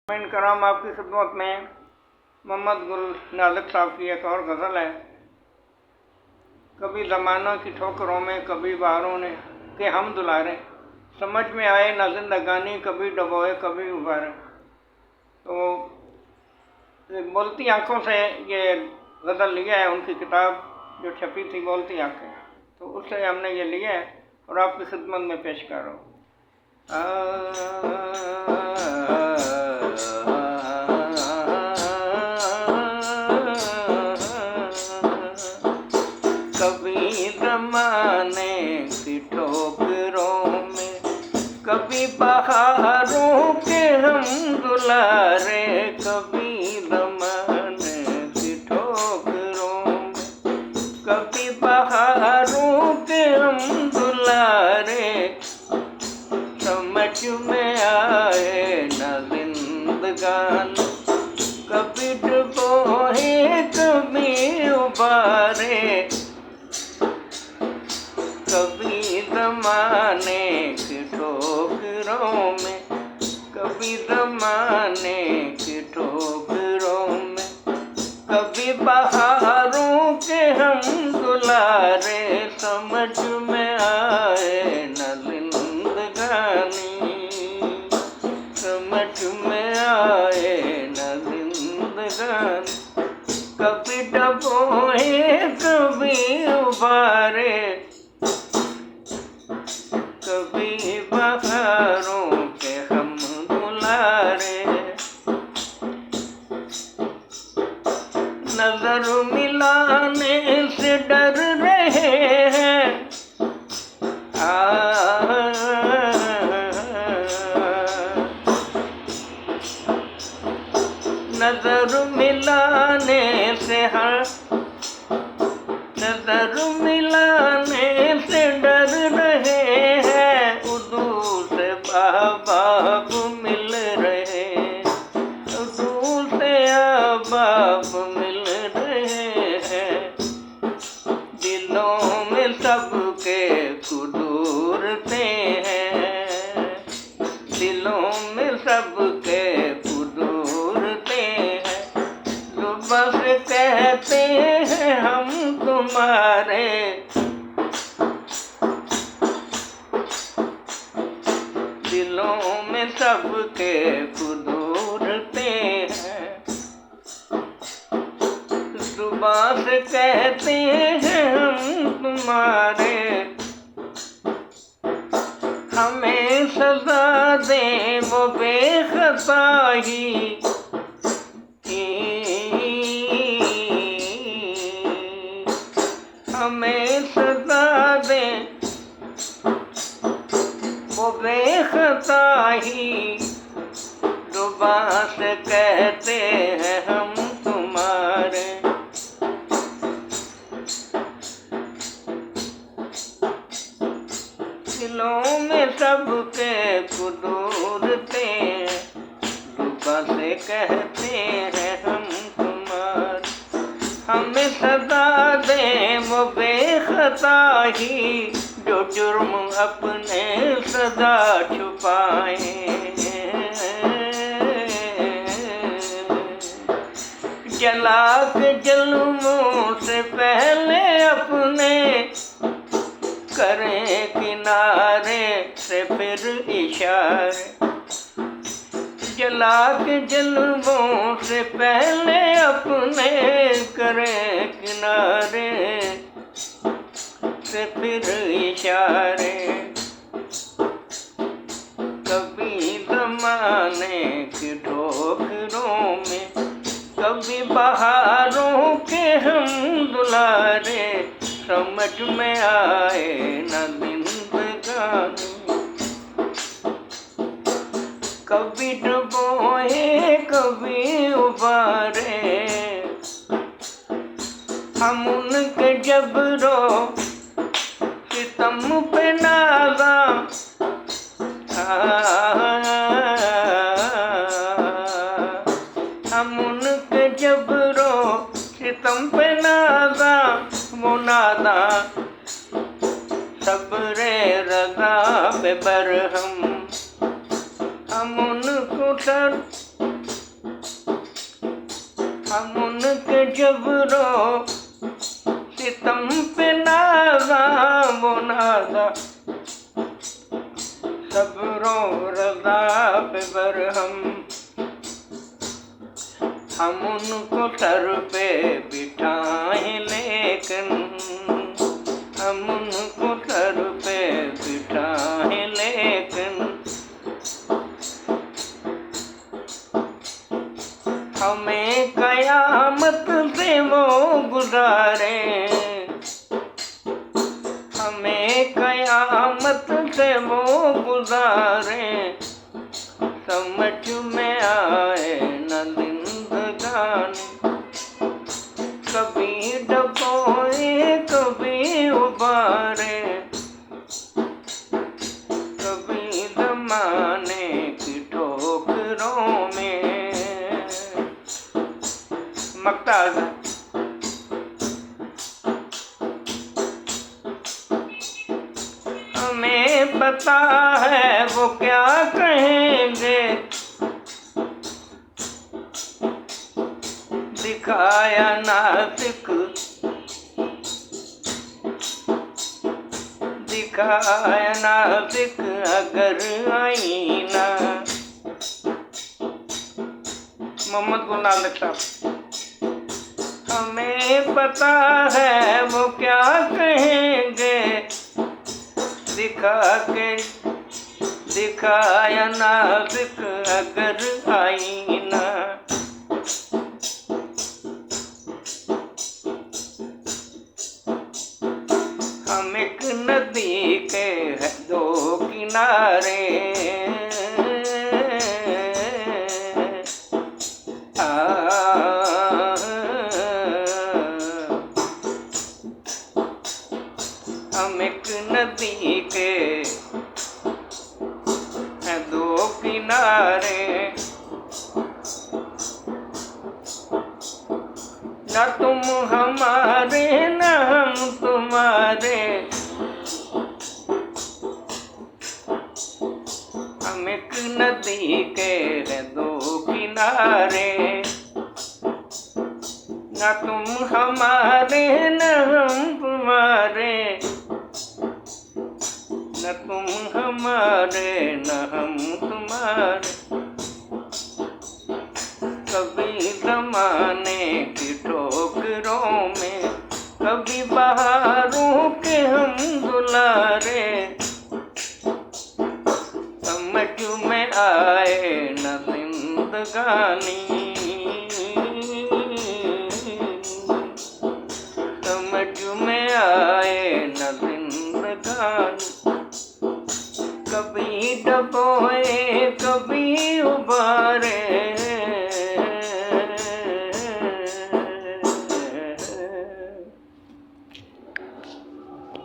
इन कराम आपकी खिदमत में मोहम्मद गुल नाज़िक साहब की एक और गज़ल है। कभी ज़मानों की ठोकरों में कभी बहारों ने के हम दुलारे, समझ में आए न जिंदगानी कभी डबोए कभी उबारे। तो बोलती आँखों से ये गज़ल लिया है, उनकी किताब जो छपी थी बोलती आँखें, तो उससे हमने ये लिया है और आपकी खिदमत में पेश कर रहा हूँ। कभी ज़माने की ठोकरों में कभी बहारों के हम दुलारे, कभी ज़माने की ठोकरों में कभी बहारों के हम दुलारे, समझ में आए न जिंदगानी कभी डुबोए कभी उबारे, कभी ज़माने की ठोकरों में कभी ज़माने की ठोकरों में कभी बहारों के हम दुलारे, समझ में आए न जिंदगानी समझ में आए न जिंदगानी, कभी डबोए कभी उबारे, कभी बहारों के हम दुलारे। नजर मिलाने से डर रहे हैं, नजर मिलाने से नजर मिलाने से डर रहे हैं, उर्दू से बाब मिल रहे, उर्दू से बाब मिल रहे हैं, दिलों में सबके कुदूरते हैं, दिलों में सबके कुदूरते हैं, जो बस कहते हैं हम तुम्हारे, दिलों में सबके कुदूरते हैं, जुबां से कहते हैं हम तुम्हारे, हमें सजा दे वो बेखता ही, हमें सजा दे वो बेखता ही, जुबां से कहते हैं हम तुम्हारे, दिलों में सबके कुदूरते, जुबां से कहते हैं हम तुम्हारे, हमें सजा दे वो बेखता ही, जो जुर्म अपने सजा छुपाए, जला के जुल्मों से पहले अपने करें किनारे से फिर इशारे, जला के जुल्मों से पहले अपने करें किनारे से फिर इशारे, कभी ज़माने की ठोकरों में कभी बहारों के हम दुलारे, समझ में आए न जिंदगानी कभी डुबोए कभी उबारे, हम उनके जबरो सितम पे नाज़ा, हम उनके जबरो सितम पे नाज़ा, वो नादा सब्रे रज़ा पे बरहम, हम उनको सर हम उनके जबरो सितम पे नाज़ा वो नाज़ा, सब्रो रज़ा पे बरहम। हम उनको सर पे बिठाएं लेकिन, हम उनको सर पे बिठाएं लेकिन, हमें कयामत से वो गुजारे, हमें कयामत से वो गुजारे, समझ में आए न जिंदगानी। कभी डबोए कभी उबारे, कभी ज़माने की ठोकरों में। मक्ताज़ हमें पता है वो क्या कहेंगे, दिखाया नाज़िक, दिखाया नाज़िक अगर आईना। मोहम्मद गुल नाज़िक साहब। हमें पता है वो क्या कहेंगे, दिखा के दिखाया नाज़िक अगर आईना। हम एक नदी के हैं दो किनारे, हम एक नदी के हैं दो किनारे, न तुम हमारे न हम तुम्हारे। हम एक नदी के हैं दो किनारे, न तुम हमारे न हम तुम्हारे, न तुम हमारे न हम तुम्हारे। कभी ज़माने की ठोकरों में, कभी बहारों के हम दुलारे, समझ में आए न जिंदगानी, समझ में आए न जिंदगानी। कभी डबोए कभी उबारे,